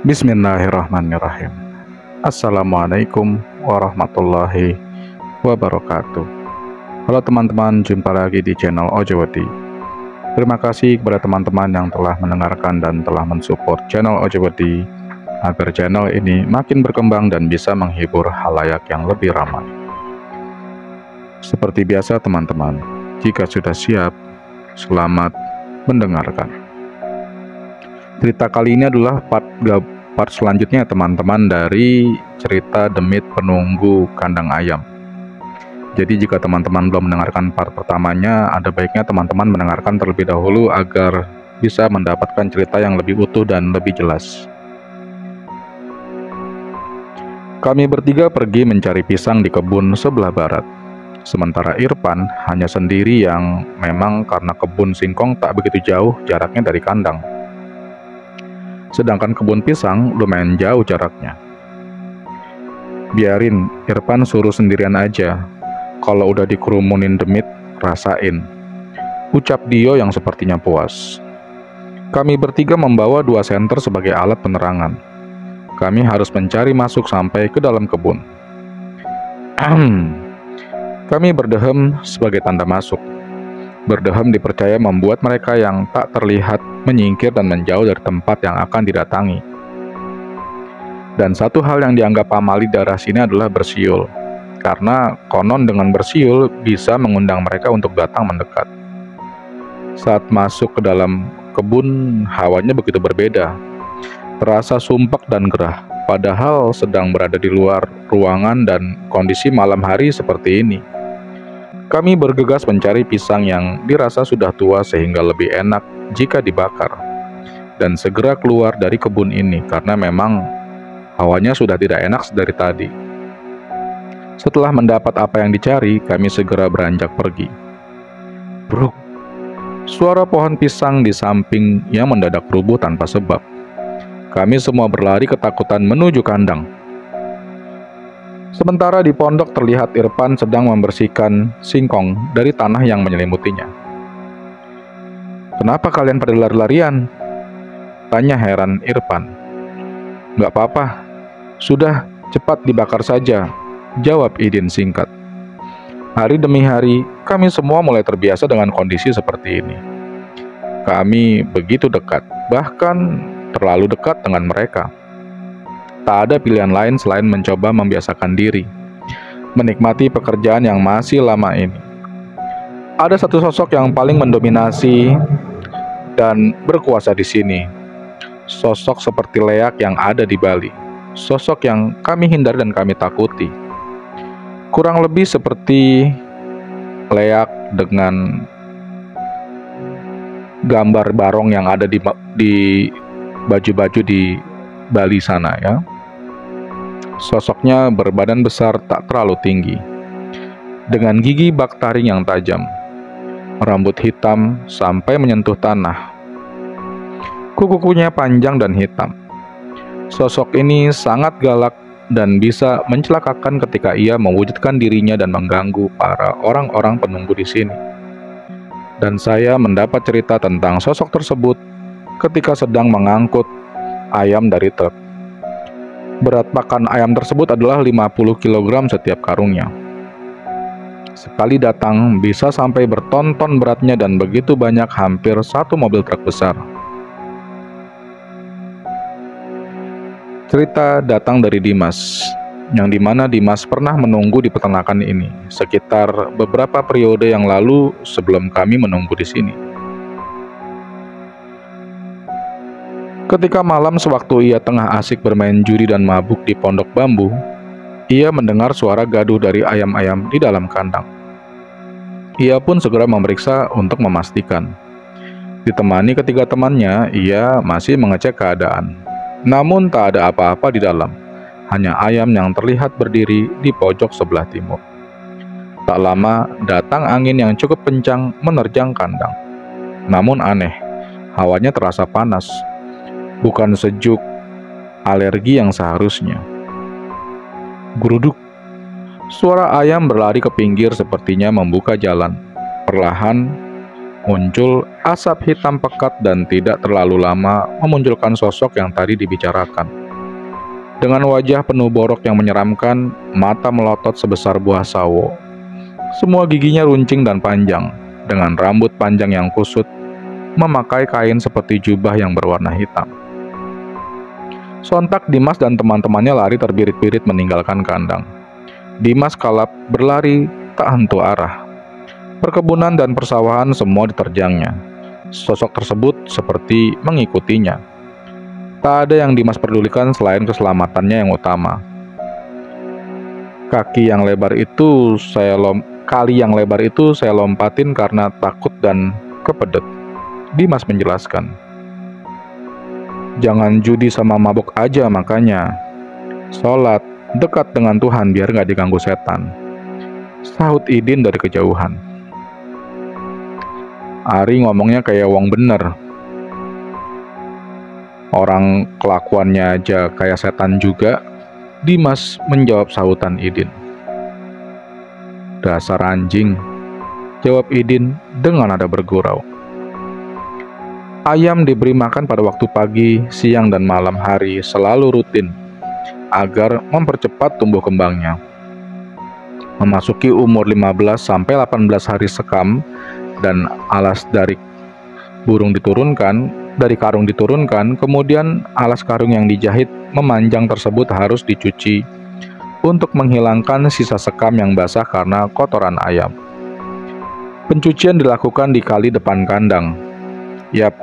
Bismillahirrahmanirrahim. Assalamualaikum warahmatullahi wabarakatuh. Halo teman-teman, jumpa lagi di channel Ojowedi. Terima kasih kepada teman-teman yang telah mendengarkan dan telah mensupport channel Ojowedi agar channel ini makin berkembang dan bisa menghibur halayak yang lebih ramai. Seperti biasa teman-teman, jika sudah siap, selamat mendengarkan. Cerita kali ini adalah part selanjutnya teman-teman dari cerita Demit Penunggu Kandang Ayam. Jadi jika teman-teman belum mendengarkan part pertamanya, ada baiknya teman-teman mendengarkan terlebih dahulu agar bisa mendapatkan cerita yang lebih utuh dan lebih jelas. Kami bertiga pergi mencari pisang di kebun sebelah barat. Sementara Irfan hanya sendiri yang memang karena kebun singkong tak begitu jauh jaraknya dari kandang. Sedangkan kebun pisang lumayan jauh jaraknya. Biarin Irfan suruh sendirian aja. Kalau udah dikerumunin Demit, rasain. Ucap Dio yang sepertinya puas. Kami bertiga membawa 2 senter sebagai alat penerangan. Kami harus mencari masuk sampai ke dalam kebun. Kami berdehem sebagai tanda masuk. Berdehem dipercaya membuat mereka yang tak terlihat menyingkir dan menjauh dari tempat yang akan didatangi. Dan satu hal yang dianggap pamali daerah sini adalah bersiul. Karena konon dengan bersiul bisa mengundang mereka untuk datang mendekat. Saat masuk ke dalam kebun, hawanya begitu berbeda. Terasa sumpek dan gerah, padahal sedang berada di luar ruangan dan kondisi malam hari seperti ini. Kami bergegas mencari pisang yang dirasa sudah tua sehingga lebih enak jika dibakar, dan segera keluar dari kebun ini karena memang hawanya sudah tidak enak dari tadi. Setelah mendapat apa yang dicari, kami segera beranjak pergi. Bruk! Suara pohon pisang di samping yang mendadak rubuh tanpa sebab. Kami semua berlari ketakutan menuju kandang. Sementara di pondok terlihat Irfan sedang membersihkan singkong dari tanah yang menyelimutinya. "Kenapa kalian pada lari-larian?" tanya heran Irfan. "Nggak apa-apa, sudah cepat dibakar saja," jawab Idin singkat. Hari demi hari, kami semua mulai terbiasa dengan kondisi seperti ini. Kami begitu dekat, bahkan terlalu dekat dengan mereka. Tak ada pilihan lain selain mencoba membiasakan diri, menikmati pekerjaan yang masih lama ini. Ada satu sosok yang paling mendominasi dan berkuasa di sini. Sosok seperti Leak yang ada di Bali. Sosok yang kami hindari dan kami takuti. Kurang lebih seperti Leak dengan gambar barong yang ada di baju-baju di Bali sana ya. Sosoknya berbadan besar tak terlalu tinggi, dengan gigi bak taring yang tajam, rambut hitam sampai menyentuh tanah. Kuku-kukunya panjang dan hitam. Sosok ini sangat galak dan bisa mencelakakan ketika ia mewujudkan dirinya dan mengganggu para orang-orang penunggu di sini. Dan saya mendapat cerita tentang sosok tersebut ketika sedang mengangkut ayam dari truk. Berat pakan ayam tersebut adalah 50 kg setiap karungnya. Sekali datang bisa sampai berton-ton beratnya dan begitu banyak, hampir 1 mobil truk besar. Cerita datang dari Dimas, yang dimana Dimas pernah menunggu di peternakan ini sekitar beberapa periode yang lalu sebelum kami menunggu di sini. Ketika malam sewaktu ia tengah asik bermain judi dan mabuk di pondok bambu, ia mendengar suara gaduh dari ayam-ayam di dalam kandang. Ia pun segera memeriksa untuk memastikan. Ditemani ketiga temannya, ia masih mengecek keadaan. Namun tak ada apa-apa di dalam, hanya ayam yang terlihat berdiri di pojok sebelah timur. Tak lama datang angin yang cukup kencang menerjang kandang. Namun aneh, hawanya terasa panas. Bukan sejuk alergi yang seharusnya. Geruduk. Suara ayam berlari ke pinggir sepertinya membuka jalan. Perlahan, Muncul asap hitam pekat dan tidak terlalu lama memunculkan sosok yang tadi dibicarakan. Dengan wajah penuh borok yang menyeramkan, mata melotot sebesar buah sawo. Semua giginya runcing dan panjang, dengan rambut panjang yang kusut, memakai kain seperti jubah yang berwarna hitam. Sontak Dimas dan teman-temannya lari terbirit-birit meninggalkan kandang. Dimas kalap berlari tak hentu arah. Perkebunan dan persawahan semua diterjangnya. Sosok tersebut seperti mengikutinya. Tak ada yang Dimas pedulikan selain keselamatannya yang utama. Kali yang lebar itu saya lompatin karena takut dan kepedet. Dimas menjelaskan. Jangan judi sama mabuk aja makanya. Sholat dekat dengan Tuhan biar gak diganggu setan, sahut Idin dari kejauhan. Ari ngomongnya kayak wong bener. Orang kelakuannya aja kayak setan juga. Dimas menjawab sahutan Idin. Dasar anjing, jawab Idin dengan nada bergurau. Ayam diberi makan pada waktu pagi, siang, dan malam hari selalu rutin agar mempercepat tumbuh kembangnya. Memasuki umur 15-18 hari sekam dan alas dari karung diturunkan, kemudian alas karung yang dijahit memanjang tersebut harus dicuci untuk menghilangkan sisa sekam yang basah karena kotoran ayam. Pencucian dilakukan di kali depan kandang. Yap,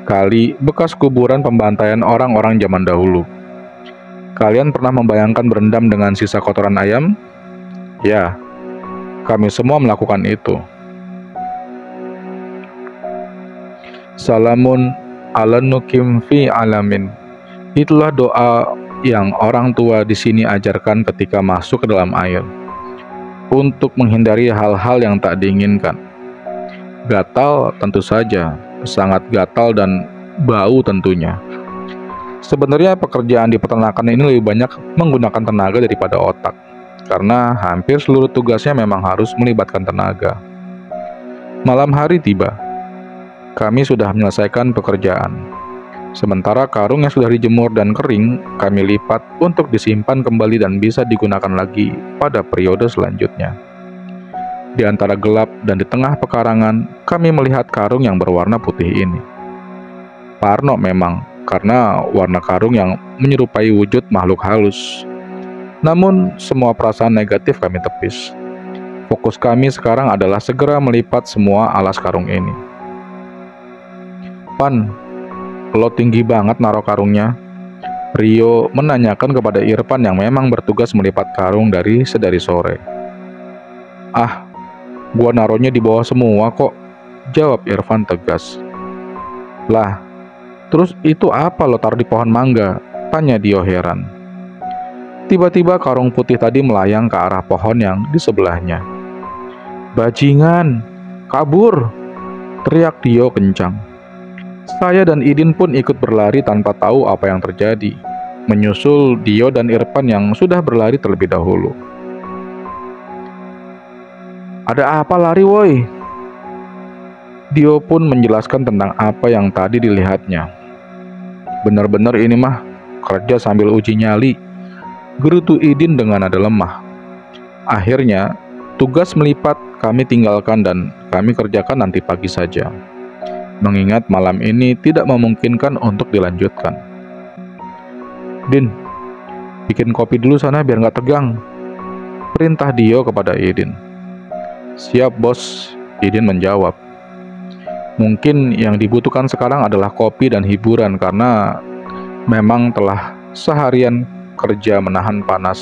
kali bekas kuburan pembantaian orang-orang zaman dahulu. Kalian pernah membayangkan berendam dengan sisa kotoran ayam? Ya, kami semua melakukan itu. Salamun ala nukim fi alamin. Itulah doa yang orang tua di sini ajarkan ketika masuk ke dalam air, untuk menghindari hal-hal yang tak diinginkan. Gatal tentu saja, sangat gatal dan bau tentunya. Sebenarnya pekerjaan di peternakan ini lebih banyak menggunakan tenaga daripada otak, karena hampir seluruh tugasnya memang harus melibatkan tenaga. Malam hari tiba. Kami sudah menyelesaikan pekerjaan. Sementara karung yang sudah dijemur dan kering, kami lipat untuk disimpan kembali dan bisa digunakan lagi pada periode selanjutnya. Di antara gelap dan di tengah pekarangan, kami melihat karung yang berwarna putih ini. Parno memang, karena warna karung yang menyerupai wujud makhluk halus. Namun, semua perasaan negatif kami tepis. Fokus kami sekarang adalah segera melipat semua alas karung ini. Pan, lo tinggi banget naruh karungnya. Rio menanyakan kepada Irfan yang memang bertugas melipat karung dari sedari sore. Ah, gua naruhnya di bawah semua kok, jawab Irfan tegas. Lah, terus itu apa lo taruh di pohon mangga? Tanya Dio heran. Tiba-tiba karung putih tadi melayang ke arah pohon yang di sebelahnya. Bajingan, kabur, teriak Dio kencang. Saya dan Idin pun ikut berlari tanpa tahu apa yang terjadi, menyusul Dio dan Irfan yang sudah berlari terlebih dahulu. Ada apa lari woi? Dio pun menjelaskan tentang apa yang tadi dilihatnya. Benar-benar ini mah kerja sambil uji nyali, gerutu Idin dengan nada lemah. Akhirnya, tugas melipat kami tinggalkan dan kami kerjakan nanti pagi saja, mengingat malam ini tidak memungkinkan untuk dilanjutkan. Din, bikin kopi dulu sana biar nggak tegang, perintah Dio kepada Idin. Siap bos, Idin menjawab. Mungkin yang dibutuhkan sekarang adalah kopi dan hiburan karena memang telah seharian kerja menahan panas,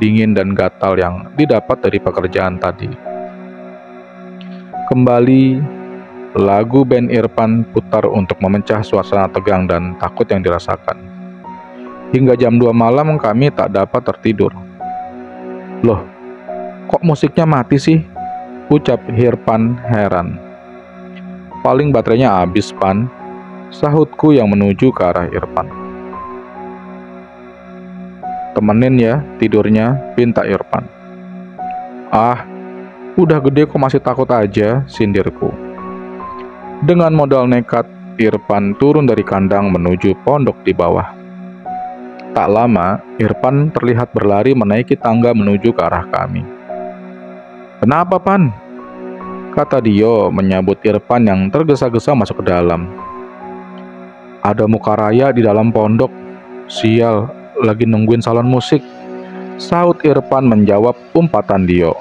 dingin dan gatal yang didapat dari pekerjaan tadi. Kembali, lagu band Irfan putar untuk memecah suasana tegang dan takut yang dirasakan. Hingga jam 2 malam kami tak dapat tertidur. Loh, kok musiknya mati sih? Ucap Irfan heran. Paling baterainya habis, Pan, sahutku yang menuju ke arah Irfan. Temenin ya tidurnya, pinta Irfan. Ah, udah gede kok masih takut aja, sindirku. Dengan modal nekat, Irfan turun dari kandang menuju pondok di bawah. Tak lama, Irfan terlihat berlari menaiki tangga menuju ke arah kami. "Kenapa, Pan?" kata Dio menyambut Irfan yang tergesa-gesa masuk ke dalam. "Ada muka raya di dalam pondok. Sial, lagi nungguin salon musik," sahut Irfan menjawab umpatan Dio.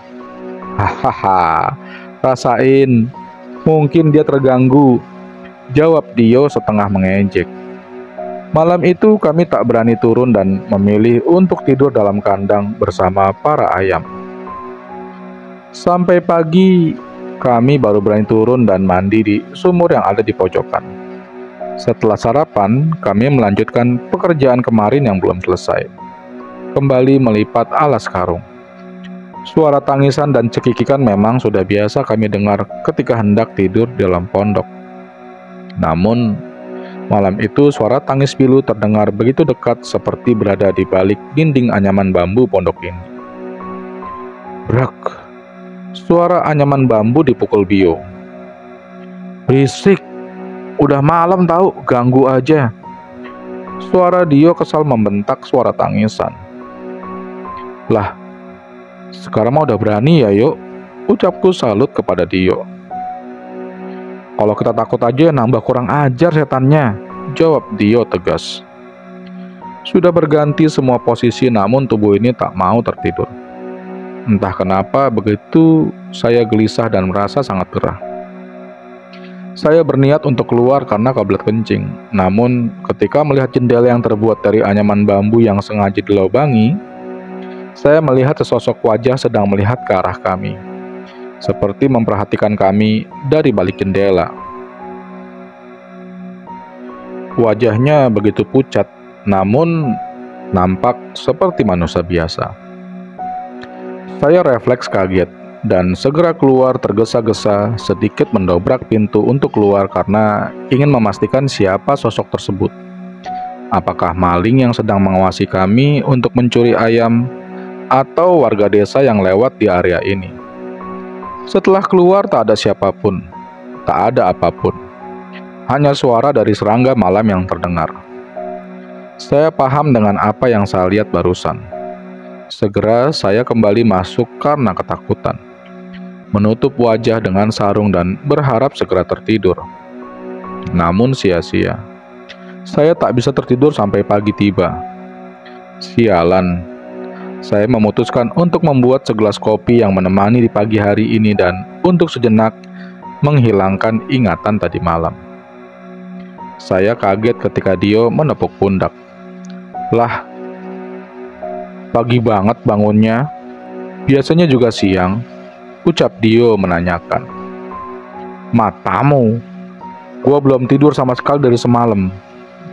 "Hahaha, rasain. Mungkin dia terganggu," jawab Dio setengah mengejek. Malam itu kami tak berani turun dan memilih untuk tidur dalam kandang bersama para ayam. Sampai pagi, kami baru berani turun dan mandi di sumur yang ada di pojokan. Setelah sarapan, kami melanjutkan pekerjaan kemarin yang belum selesai. Kembali melipat alas karung. Suara tangisan dan cekikikan memang sudah biasa kami dengar ketika hendak tidur di dalam pondok. Namun, malam itu suara tangis pilu terdengar begitu dekat seperti berada di balik dinding anyaman bambu pondok ini. Brak! Suara anyaman bambu dipukul Bio. "Berisik! Udah malam tahu, ganggu aja," suara Dio kesal membentak suara tangisan. "Lah, sekarang mah udah berani ya yuk," ucapku salut kepada Dio. "Kalau kita takut aja nambah kurang ajar setannya," jawab Dio tegas. Sudah berganti semua posisi namun tubuh ini tak mau tertidur. Entah kenapa begitu saya gelisah dan merasa sangat gerah. Saya berniat untuk keluar karena kebelet kencing. Namun ketika melihat jendela yang terbuat dari anyaman bambu yang sengaja dilobangi, saya melihat sesosok wajah sedang melihat ke arah kami, seperti memperhatikan kami dari balik jendela. Wajahnya begitu pucat, namun nampak seperti manusia biasa. Saya refleks kaget dan segera keluar tergesa-gesa, sedikit mendobrak pintu untuk keluar karena ingin memastikan siapa sosok tersebut. Apakah maling yang sedang mengawasi kami untuk mencuri ayam, atau warga desa yang lewat di area ini? Setelah keluar tak ada siapapun, tak ada apapun. Hanya suara dari serangga malam yang terdengar. Saya paham dengan apa yang saya lihat barusan. Segera saya kembali masuk karena ketakutan. Menutup wajah dengan sarung dan berharap segera tertidur. Namun sia-sia. Saya tak bisa tertidur sampai pagi tiba. Sialan. Saya memutuskan untuk membuat segelas kopi yang menemani di pagi hari ini dan untuk sejenak menghilangkan ingatan tadi malam. Saya kaget ketika Dio menepuk pundak. "Lah, pagi banget bangunnya. Biasanya juga siang," ucap Dio menanyakan. "Matamu. Gua belum tidur sama sekali dari semalam,"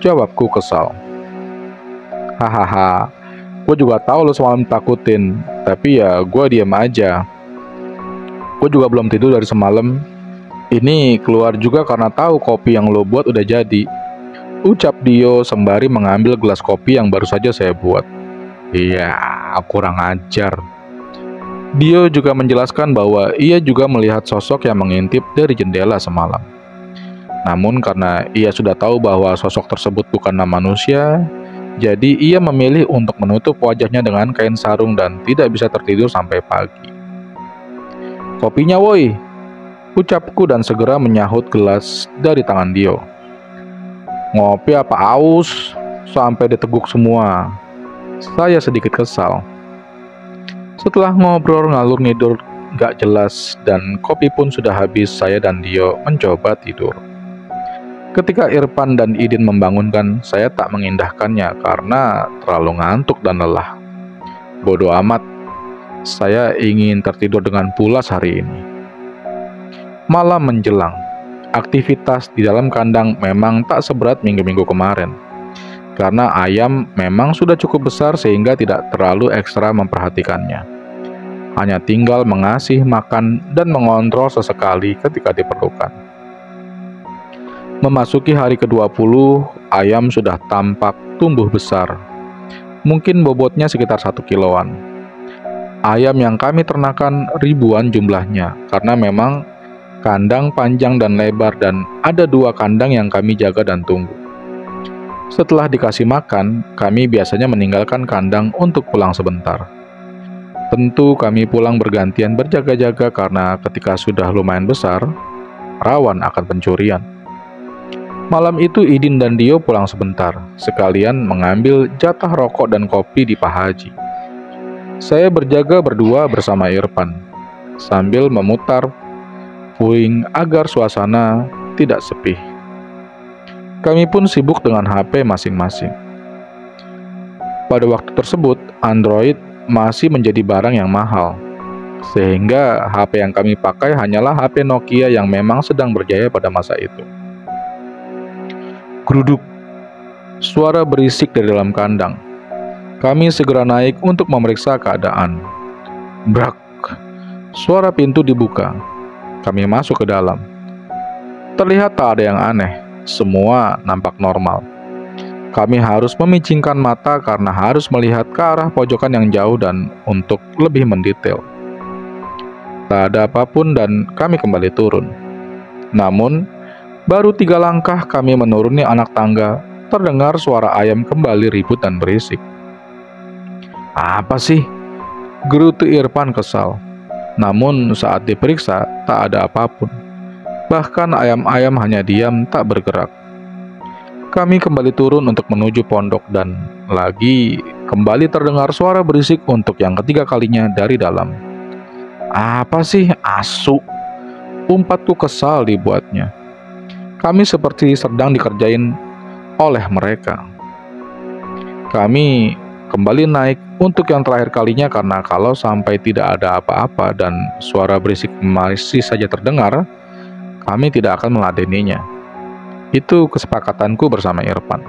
jawabku kesal. "Hahaha, gua juga tahu lo semalam takutin, tapi ya gua diam aja. Gua juga belum tidur dari semalam. Ini keluar juga karena tahu kopi yang lo buat udah jadi," ucap Dio sembari mengambil gelas kopi yang baru saja saya buat. "Iya, kurang ajar." Dio juga menjelaskan bahwa ia juga melihat sosok yang mengintip dari jendela semalam. Namun karena ia sudah tahu bahwa sosok tersebut bukanlah manusia, jadi ia memilih untuk menutup wajahnya dengan kain sarung dan tidak bisa tertidur sampai pagi. "Kopinya woi," ucapku dan segera menyahut gelas dari tangan Dio. "Ngopi apa aus? Sampai diteguk semua." Saya sedikit kesal. Setelah ngobrol ngalur ngidur gak jelas dan kopi pun sudah habis, saya dan Dio mencoba tidur. Ketika Irfan dan Idin membangunkan, saya tak mengindahkannya karena terlalu ngantuk dan lelah. Bodoh amat, saya ingin tertidur dengan pulas hari ini. Malam menjelang. Aktivitas di dalam kandang memang tak seberat minggu-minggu kemarin. Karena ayam memang sudah cukup besar sehingga tidak terlalu ekstra memperhatikannya. Hanya tinggal mengasih makan dan mengontrol sesekali ketika diperlukan. Memasuki hari ke-20, ayam sudah tampak tumbuh besar. Mungkin bobotnya sekitar 1 kiloan. Ayam yang kami ternakan ribuan jumlahnya, karena memang Kandang panjang dan lebar dan ada 2 kandang yang kami jaga dan tunggu. Setelah dikasih makan, kami biasanya meninggalkan kandang untuk pulang sebentar. Tentu kami pulang bergantian berjaga-jaga karena ketika sudah lumayan besar, rawan akan pencurian. Malam itu Idin dan Dio pulang sebentar, sekalian mengambil jatah rokok dan kopi di Pak Haji. Saya berjaga berdua bersama Irfan, sambil memutar puing agar suasana tidak sepi. Kami pun sibuk dengan HP masing-masing. Pada waktu tersebut, Android masih menjadi barang yang mahal, sehingga HP yang kami pakai hanyalah HP Nokia yang memang sedang berjaya pada masa itu. Geruduk, suara berisik dari dalam kandang. Kami segera naik untuk memeriksa keadaan. Brak, suara pintu dibuka. Kami masuk ke dalam. Terlihat tak ada yang aneh, semua nampak normal. Kami harus memicingkan mata karena harus melihat ke arah pojokan yang jauh dan untuk lebih mendetail. Tak ada apapun dan kami kembali turun. Namun, baru 3 langkah kami menuruni anak tangga, terdengar suara ayam kembali ribut dan berisik. Apa sih? Gerutu Irfan kesal. Namun saat diperiksa, tak ada apapun. Bahkan ayam-ayam hanya diam tak bergerak. Kami kembali turun untuk menuju pondok dan lagi kembali terdengar suara berisik untuk yang ketiga kalinya dari dalam. Apa sih, asu? Umpatku kesal dibuatnya. Kami seperti sedang dikerjain oleh mereka. Kami kembali naik untuk yang terakhir kalinya karena kalau sampai tidak ada apa-apa dan suara berisik masih saja terdengar, kami tidak akan meladeninya. Itu kesepakatanku bersama Irfan.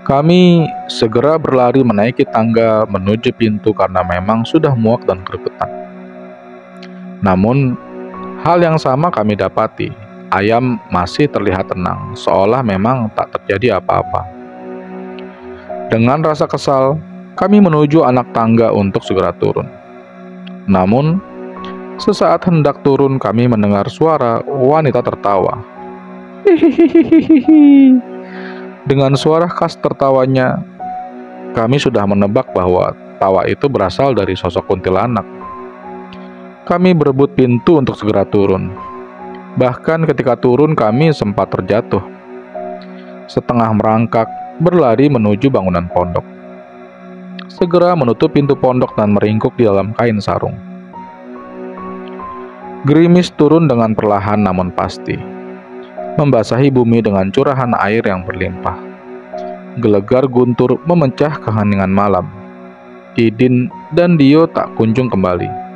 Kami segera berlari menaiki tangga menuju pintu karena memang sudah muak dan gregetan. Namun, hal yang sama kami dapati. Ayam masih terlihat tenang, seolah memang tak terjadi apa-apa. Dengan rasa kesal, kami menuju anak tangga untuk segera turun. Namun, sesaat hendak turun kami mendengar suara wanita tertawa. Hihihihihi. Dengan suara khas tertawanya, kami sudah menebak bahwa tawa itu berasal dari sosok kuntilanak. Kami berebut pintu untuk segera turun. Bahkan ketika turun kami sempat terjatuh. Setengah merangkak, berlari menuju bangunan pondok. Segera menutup pintu pondok dan meringkuk di dalam kain sarung. Gerimis turun dengan perlahan namun pasti, membasahi bumi dengan curahan air yang berlimpah. Gelegar guntur memecah keheningan malam. Idin dan Dio tak kunjung kembali.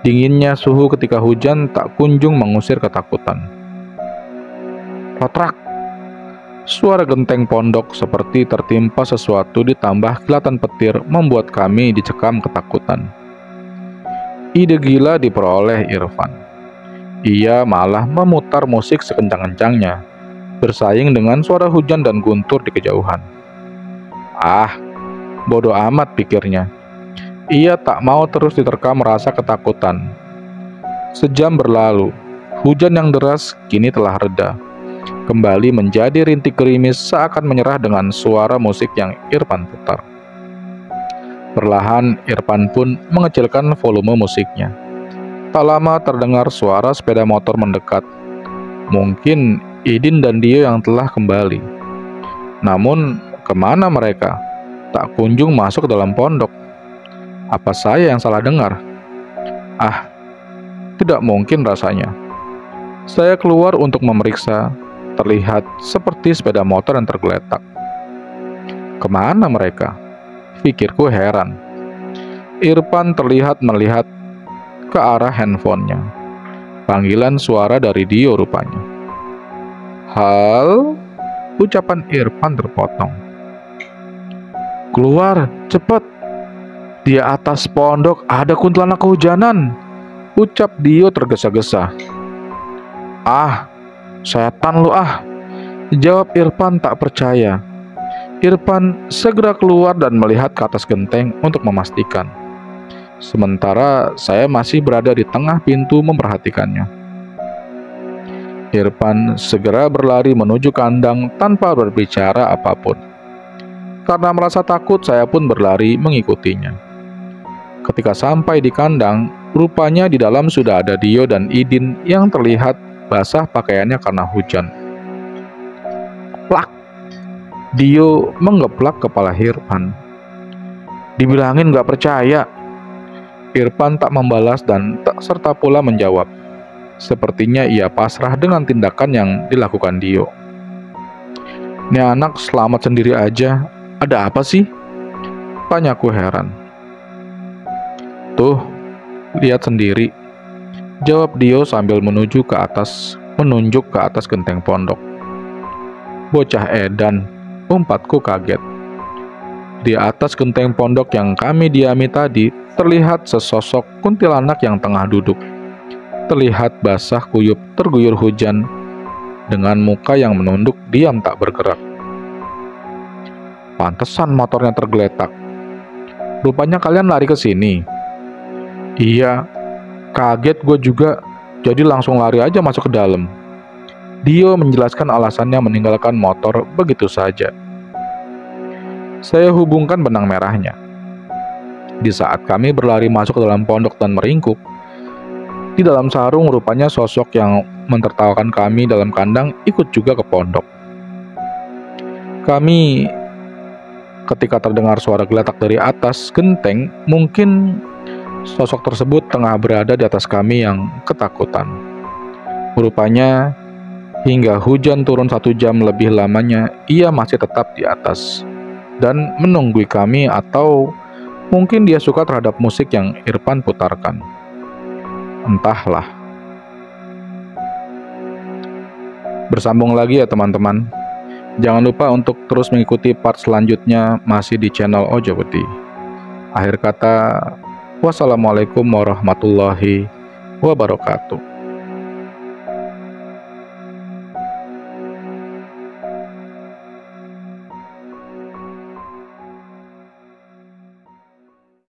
Dinginnya suhu ketika hujan tak kunjung mengusir ketakutan. Potrak! Suara genteng pondok seperti tertimpa sesuatu ditambah kilatan petir membuat kami dicekam ketakutan. Ide gila diperoleh Irfan. Ia malah memutar musik sekencang-kencangnya, bersaing dengan suara hujan dan guntur di kejauhan. Ah, bodoh amat pikirnya. Ia tak mau terus diterkam rasa ketakutan. Sejam berlalu, hujan yang deras kini telah reda. Kembali menjadi rintik gerimis seakan menyerah dengan suara musik yang Irfan putar. Perlahan Irfan pun mengecilkan volume musiknya. Tak lama terdengar suara sepeda motor mendekat. Mungkin Idin dan Dio yang telah kembali. Namun, kemana mereka? Tak kunjung masuk ke dalam pondok. Apa saya yang salah dengar? Ah, tidak mungkin rasanya. Saya keluar untuk memeriksa. Terlihat seperti sepeda motor yang tergeletak. Kemana mereka? Pikirku heran. Irfan terlihat melihat ke arah handphonenya. Panggilan suara dari Dio rupanya. Hal? Ucapan Irfan terpotong. Keluar, cepat! Di atas pondok ada kuntilanak kehujanan, ucap Dio tergesa-gesa. Ah, setan lu ah, jawab Irfan tak percaya. Irfan segera keluar dan melihat ke atas genteng untuk memastikan. sementara saya masih berada di tengah pintu memperhatikannya. Irfan segera berlari menuju kandang tanpa berbicara apapun. Karena merasa takut, saya pun berlari mengikutinya. Ketika sampai di kandang, rupanya di dalam sudah ada Dio dan Idin yang terlihat basah pakaiannya karena hujan. Plak! Dio menggeplak kepala Irfan. Dibilangin gak percaya. Irfan tak membalas dan tak serta pula menjawab. Sepertinya ia pasrah dengan tindakan yang dilakukan Dio. Ini anak selamat sendiri aja. Ada apa sih? Tanyaku heran. Tuh, lihat sendiri. Jawab Dio sambil menunjuk ke atas genteng pondok. Bocah edan, umpatku kaget. Di atas genteng pondok yang kami diami tadi, terlihat sesosok kuntilanak yang tengah duduk. Terlihat basah kuyup terguyur hujan, dengan muka yang menunduk diam tak bergerak. Pantesan motornya tergeletak. Rupanya kalian lari ke sini. Iya, kaget gue juga, jadi langsung lari aja masuk ke dalam. Dio menjelaskan alasannya meninggalkan motor begitu saja. Saya hubungkan benang merahnya. Di saat kami berlari masuk ke dalam pondok dan meringkuk, di dalam sarung rupanya sosok yang mentertawakan kami dalam kandang ikut juga ke pondok. Kami, ketika terdengar suara geletak dari atas genteng, mungkin sosok tersebut tengah berada di atas kami yang ketakutan. Rupanya, hingga hujan turun 1 jam lebih lamanya, ia masih tetap di atas dan menunggui kami, atau mungkin dia suka terhadap musik yang Irfan putarkan. Entahlah. Bersambung lagi ya teman-teman. Jangan lupa untuk terus mengikuti part selanjutnya masih di channel Ojowedi. Akhir kata, wassalamualaikum warahmatullahi wabarakatuh.